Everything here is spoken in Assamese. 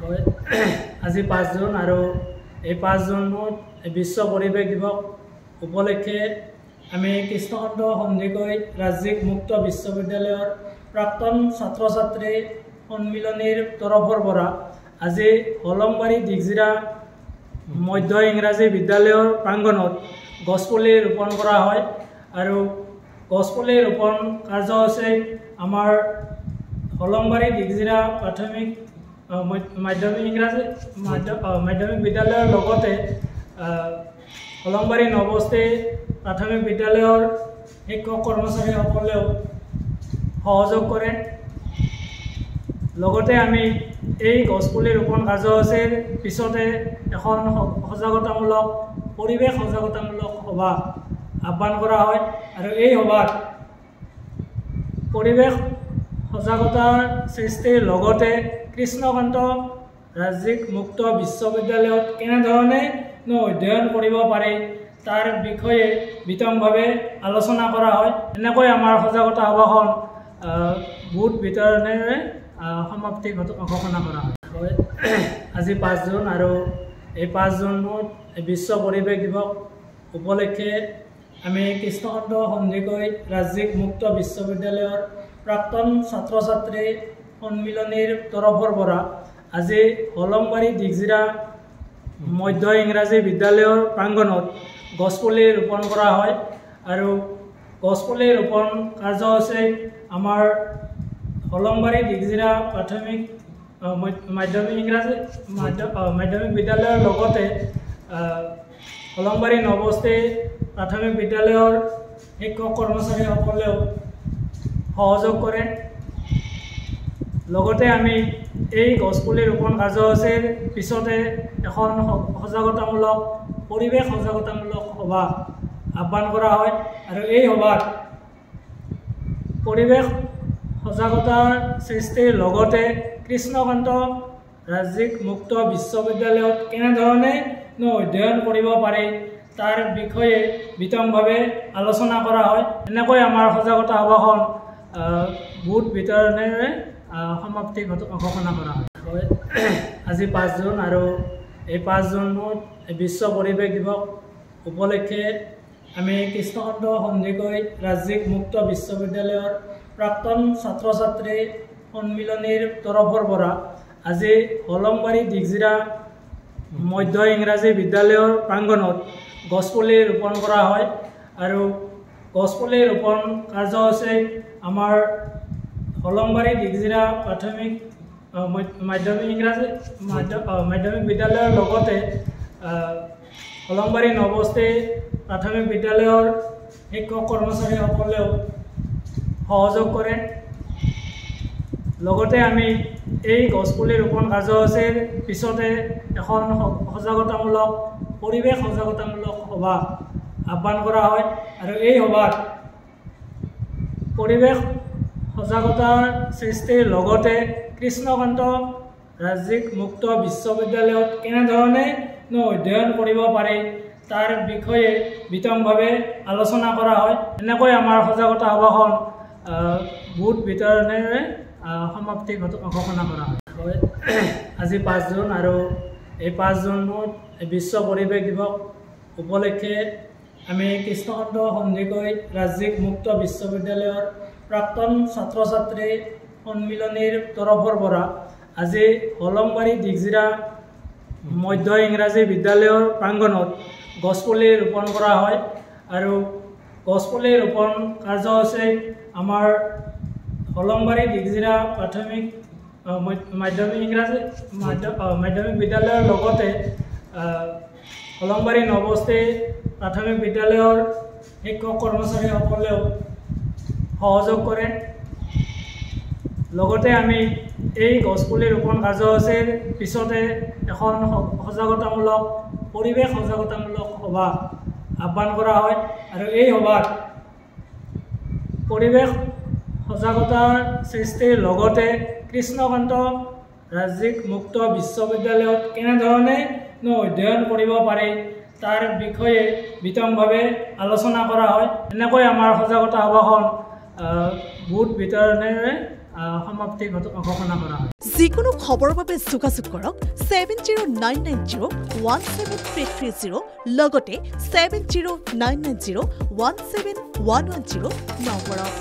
আজি 5 জুন আৰু এই 5 জুনত বিশ্ব পৰিৱেশ দিৱস উপলক্ষে আমি কৃষ্ণকান্ত সন্দিকৈ ৰাজ্যিক মুক্ত বিশ্ববিদ্যালয়ৰ প্ৰাক্তন ছাত্ৰ ছাত্ৰী সন্মিলনীৰ তৰফৰ পৰা আজি হলংবাৰী দিগজিৰা মধ্য ইংৰাজী বিদ্যালয়ৰ প্ৰাংগণত গছপুলি ৰোপণ কৰা হয় আৰু গছপুলি ৰোপণ কাৰ্যসূচী আমাৰ হলংবাৰী দিগজিৰা প্ৰাথমিক মাধ্যমিক বিদ্যালয়ৰ লগতে হলংবাৰী নৱবস্তি প্ৰাথমিক বিদ্যালয়ৰ শিক্ষক কৰ্মচাৰীসকলেও সহযোগ কৰে। লগতে আমি এই গছপুলি ৰোপণ কাৰ্যসূচীৰ পিছতে এখন সজাগতামূলক পৰিৱেশ সজাগতামূলক সভা আহ্বান কৰা হয় আৰু এই সভাত পৰিৱেশ সজাগতাৰ সৃষ্টিৰ লগতে কৃষ্ণকান্ত ৰাজ্যিক মুক্ত বিশ্ববিদ্যালয়ত কেনেধৰণে অধ্যয়ন কৰিব পাৰি তাৰ বিষয়ে বিতংভাৱে আলোচনা কৰা হয়। এনেকৈ আমাৰ সজাগতা সভাখন বুট বিতৰণেৰে সমাপ্তি ঘোষণা কৰা হয়। আজি 5 জুন আৰু এই 5 জুনত বিশ্ব পৰিৱেশ দিৱস উপলক্ষে আমি কৃষ্ণকান্ত সন্দিকৈ ৰাজ্যিক মুক্ত বিশ্ববিদ্যালয়ৰ প্ৰাক্তন ছাত্ৰ ছাত্ৰী সন্মিলনীৰ তৰফৰ পৰা আজি হলংবাৰী দিগজিৰা মধ্য ইংৰাজী বিদ্যালয়ৰ প্ৰাংগণত গছপুলি ৰোপণ কৰা হয় আৰু গছপুলি ৰোপণ কাৰ্যসূচী আমাৰ হলংবাৰী দিগজিৰা প্ৰাথমিক মাধ্যমিক বিদ্যালয়ৰ লগতে হলংবাৰী নৱবস্তি প্ৰাথমিক বিদ্যালয়ৰ শিক্ষক কৰ্মচাৰীসকলেও সহযোগ কৰে। লগতে আমি এই গছপুলি ৰোপণ কাৰ্যসূচীৰ পিছতে এখন সজাগতামূলক পৰিৱেশ সজাগতামূলক সভা আহ্বান কৰা হয় আৰু এই সভাত পৰিৱেশ সজাগতাৰ সৃষ্টিৰ লগতে কৃষ্ণকান্ত ৰাজ্যিক মুক্ত বিশ্ববিদ্যালয়ত কেনেধৰণে অধ্যয়ন কৰিব পাৰি তাৰ বিষয়ে বিতংভাৱে আলোচনা কৰা হয়। এনেকৈ আমাৰ সজাগতা সভাখন বুট বিতৰণেৰে সমাপ্তি ঘোষণা কৰা হয়। আজি 5 জুন আৰু এই 5 জুনত বিশ্ব পৰিৱেশ দিৱস উপলক্ষে আমি কৃষ্ণকান্ত সন্দিকৈ ৰাজ্যিক মুক্ত বিশ্ববিদ্যালয়ৰ প্ৰাক্তন ছাত্ৰ ছাত্ৰী সন্মিলনীৰ তৰফৰ পৰা আজি হলংবাৰী দিগজিৰা মধ্য ইংৰাজী বিদ্যালয়ৰ প্ৰাংগণত গছপুলি ৰোপণ কৰা হয় আৰু গছপুলি ৰোপণ কাৰ্যসূচী আমাৰ হলংবাৰী দিগজিৰা প্ৰাথমিক মাধ্যমিক বিদ্যালয়ৰ লগতে হলংবাৰী নৱবস্তি প্ৰাথমিক বিদ্যালয়ৰ শিক্ষক কৰ্মচাৰীসকলেও সহযোগ কৰে। লগতে আমি এই গছপুলি ৰোপণ কাৰ্যসূচীৰ পিছতে এখন সজাগতামূলক পৰিৱেশ সজাগতামূলক সভা আহ্বান কৰা হয় আৰু এই সভাত পৰিৱেশ সজাগতাৰ সৃষ্টিৰ লগতে কৃষ্ণকান্ত ৰাজ্যিক মুক্ত বিশ্ববিদ্যালয়ত কেনেধৰণে অধ্যয়ন কৰিব পাৰি তাৰ বিষয়ে বিতংভাৱে আলোচনা কৰা হয়। এনেকৈ আমাৰ সজাগতা সভাখন বুট বিতৰণেৰে সমাপ্তি ঘোষণা কৰা হয়। আজি 5 জুন আৰু এই 5 জুনত বিশ্ব পৰিৱেশ দিৱস উপলক্ষে আমি কৃষ্ণকান্ত সন্দিকৈ ৰাজ্যিক মুক্ত বিশ্ববিদ্যালয়ৰ প্ৰাক্তন ছাত্ৰ ছাত্ৰী সন্মিলনীৰ তৰফৰ পৰা আজি হলংবাৰী দিগজিৰা মধ্য ইংৰাজী বিদ্যালয়ৰ প্ৰাংগণত গছপুলি ৰোপণ কৰা হয় আৰু গছপুলি ৰোপণ কাৰ্যসূচী আমাৰ হলংবাৰী দিগজিৰা প্ৰাথমিক মাধ্যমিক বিদ্যালয়ৰ লগতে হলংবাৰী নৱবস্তি প্ৰাথমিক বিদ্যালয়ৰ শিক্ষক কৰ্মচাৰীসকলেও সহযোগ কৰে। লগতে আমি এই গছপুলি ৰোপণ কাৰ্যসূচীৰ পিছতে এখন সজাগতামূলক পৰিৱেশ সজাগতামূলক সভা আহ্বান কৰা হয় আৰু এই সভাত পৰিৱেশ সজাগতাৰ সৃষ্টিৰ লগতে কৃষ্ণকান্ত ৰাজ্যিক মুক্ত বিশ্ববিদ্যালয়ত কেনেধৰণে অধ্যয়ন কৰিব পাৰি তাৰ বিষয়ে বিতংভাৱে আলোচনা কৰা হয়। এনেকৈ আমাৰ সজাগতা সভাখন বুট বিতৰণেৰে সমাপ্তি ঘোষণা কৰা হয়। যিকোনো খবৰৰ বাবে যোগাযোগ কৰক 7099017330 লগতে 7099017110 নম্বৰত।